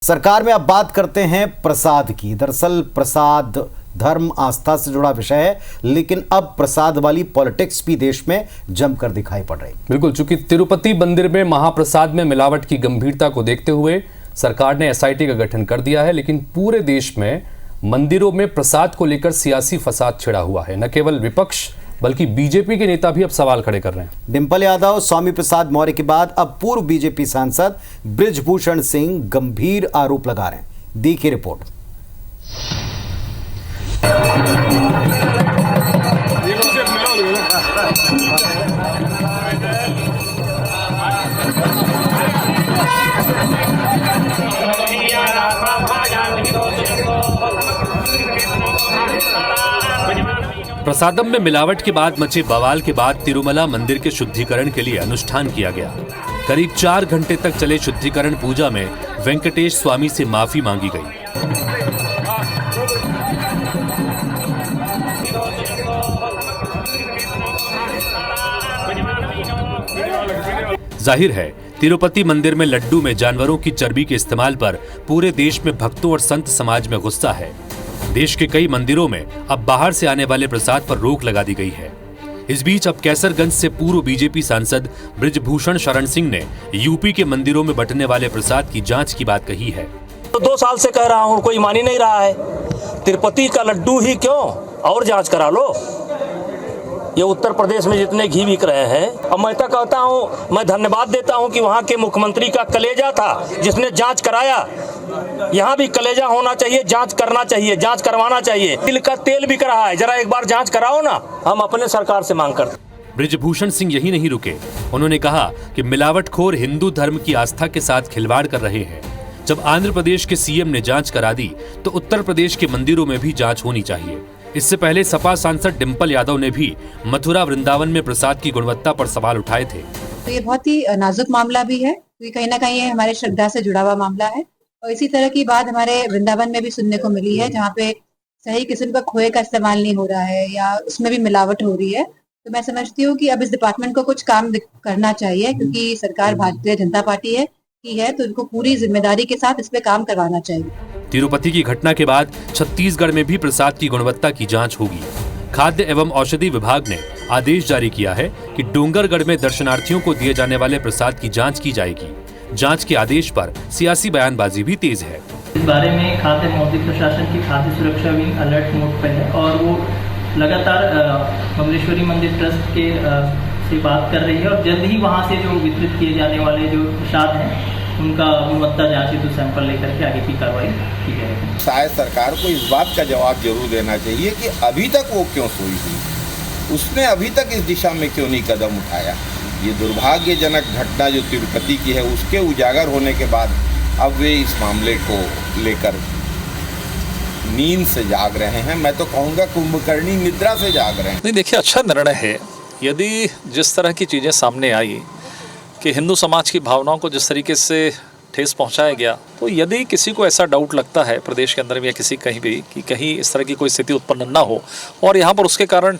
सरकार में अब बात करते हैं प्रसाद की। दरअसल प्रसाद धर्म आस्था से जुड़ा विषय है, लेकिन अब प्रसाद वाली पॉलिटिक्स भी देश में जमकर दिखाई पड़ रही। बिल्कुल, चूंकि तिरुपति मंदिर में महाप्रसाद में मिलावट की गंभीरता को देखते हुए सरकार ने एसआईटी का गठन कर दिया है, लेकिन पूरे देश में मंदिरों में प्रसाद को लेकर सियासी फसाद छिड़ा हुआ है। न केवल विपक्ष बल्कि बीजेपी के नेता भी अब सवाल खड़े कर रहे हैं। डिंपल यादव, स्वामी प्रसाद मौर्य के बाद अब पूर्व बीजेपी सांसद बृजभूषण सिंह गंभीर आरोप लगा रहे हैं। दी की रिपोर्ट। प्रसादम में मिलावट के बाद मचे बवाल के बाद तिरुमला मंदिर के शुद्धिकरण के लिए अनुष्ठान किया गया। करीब 4 घंटे तक चले शुद्धिकरण पूजा में वेंकटेश स्वामी से माफी मांगी गई। जाहिर है, तिरुपति मंदिर में लड्डू में जानवरों की चर्बी के इस्तेमाल पर पूरे देश में भक्तों और संत समाज में गुस्सा है। देश के कई मंदिरों में अब बाहर से आने वाले प्रसाद पर रोक लगा दी गई है। इस बीच अब कैसरगंज से पूर्व बीजेपी सांसद बृजभूषण शरण सिंह ने यूपी के मंदिरों में बंटने वाले प्रसाद की जांच की बात कही है। तो 2 साल से कह रहा हूं, कोई मान ही नहीं रहा है। तिरुपति का लड्डू ही क्यों, और जांच करा लो। ये उत्तर प्रदेश में जितने घी बिक रहे हैं, अब मैं तो कहता हूं, मैं धन्यवाद देता हूं कि वहां के मुख्यमंत्री का कलेजा था जिसने जांच कराया। यहाँ भी कलेजा होना चाहिए, जांच करना चाहिए, जांच करवाना चाहिए। तिल का तेल बिक रहा है, जरा एक बार जांच कराओ ना। हम अपने सरकार से मांग करते। बृजभूषण सिंह यही नहीं रुके, उन्होंने कहा कि मिलावटखोर हिंदू धर्म की आस्था के साथ खिलवाड़ कर रहे हैं। जब आंध्र प्रदेश के सीएम ने जांच करा दी तो उत्तर प्रदेश के मंदिरों में भी जांच होनी चाहिए। इससे पहले सपा सांसद डिंपल यादव ने भी मथुरा वृंदावन में प्रसाद की गुणवत्ता पर सवाल उठाए थे। तो ये बहुत ही नाजुक मामला भी है, क्योंकि कहीं ना कहीं ये हमारे श्रद्धा से जुड़ा हुआ मामला है। और इसी तरह की बात हमारे वृंदावन में भी सुनने को मिली है, जहाँ पे सही किस्म का खोए का इस्तेमाल नहीं हो रहा है या उसमें भी मिलावट हो रही है। तो मैं समझती हूँ कि अब इस डिपार्टमेंट को कुछ काम करना चाहिए, क्योंकि सरकार भारतीय जनता पार्टी है तो उनको पूरी जिम्मेदारी के साथ इस पे काम करवाना चाहिए। तिरुपति की घटना के बाद छत्तीसगढ़ में भी प्रसाद की गुणवत्ता की जांच होगी। खाद्य एवं औषधि विभाग ने आदेश जारी किया है कि डोंगरगढ़ में दर्शनार्थियों को दिए जाने वाले प्रसाद की जांच की जाएगी। जांच के आदेश पर सियासी बयानबाजी भी तेज है। इस बारे में खाद्य मौद्रिक प्रशासन की खाद्य सुरक्षा विंग अलर्ट मोड पर है और वो लगातार मंगलेश्वरी मंदिर ट्रस्ट के से बात कर रही है और जल्द ही वहाँ से जो वितरित किए जाने वाले जो प्रसाद हैं उनका गुणवत्ता जांच हेतु सैंपल लेकर के आगे की कार्रवाई की जाएगी। शायद सरकार को इस बात का जवाब जरूर देना चाहिए कि अभी तक वो क्यों सोई हुई, उसने अभी तक इस दिशा में क्यों नहीं कदम उठाया। ये दुर्भाग्यजनक घटना जो तिरुपति की है, उसके उजागर होने के बाद अब वे इस मामले को लेकर नींद से जाग रहे हैं। मैं तो कहूँगा कुंभकर्णी निद्रा से जाग रहे हैं। नहीं, देखिए, अच्छा निर्णय है। यदि जिस तरह की चीज़ें सामने आई कि हिंदू समाज की भावनाओं को जिस तरीके से ठेस पहुंचाया गया, तो यदि किसी को ऐसा डाउट लगता है प्रदेश के अंदर भी या किसी कहीं भी कि कहीं इस तरह की कोई स्थिति उत्पन्न ना हो और यहाँ पर उसके कारण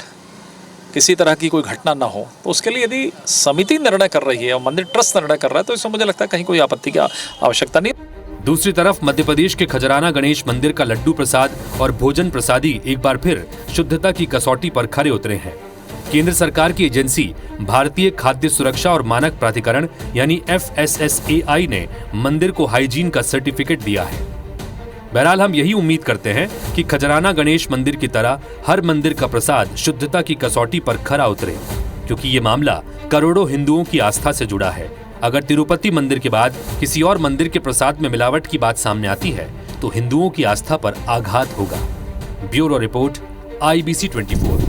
किसी तरह की कोई घटना ना हो, तो उसके लिए यदि समिति निर्णय कर रही है और मंदिर ट्रस्ट निर्णय कर रहा है, तो इसमें मुझे लगता है कहीं कोई आपत्ति की आवश्यकता नहीं। दूसरी तरफ मध्य प्रदेश के खजराना गणेश मंदिर का लड्डू प्रसाद और भोजन प्रसादी एक बार फिर शुद्धता की कसौटी पर खरे उतरे हैं। केंद्र सरकार की एजेंसी भारतीय खाद्य सुरक्षा और मानक प्राधिकरण यानी FSSAI ने मंदिर को हाइजीन का सर्टिफिकेट दिया है। बहरहाल हम यही उम्मीद करते हैं कि खजराना गणेश मंदिर की तरह हर मंदिर का प्रसाद शुद्धता की कसौटी पर खरा उतरे, क्योंकि ये मामला करोड़ों हिंदुओं की आस्था से जुड़ा है। अगर तिरुपति मंदिर के बाद किसी और मंदिर के प्रसाद में मिलावट की बात सामने आती है तो हिंदुओं की आस्था पर आघात होगा। Bureau report, IBC 24।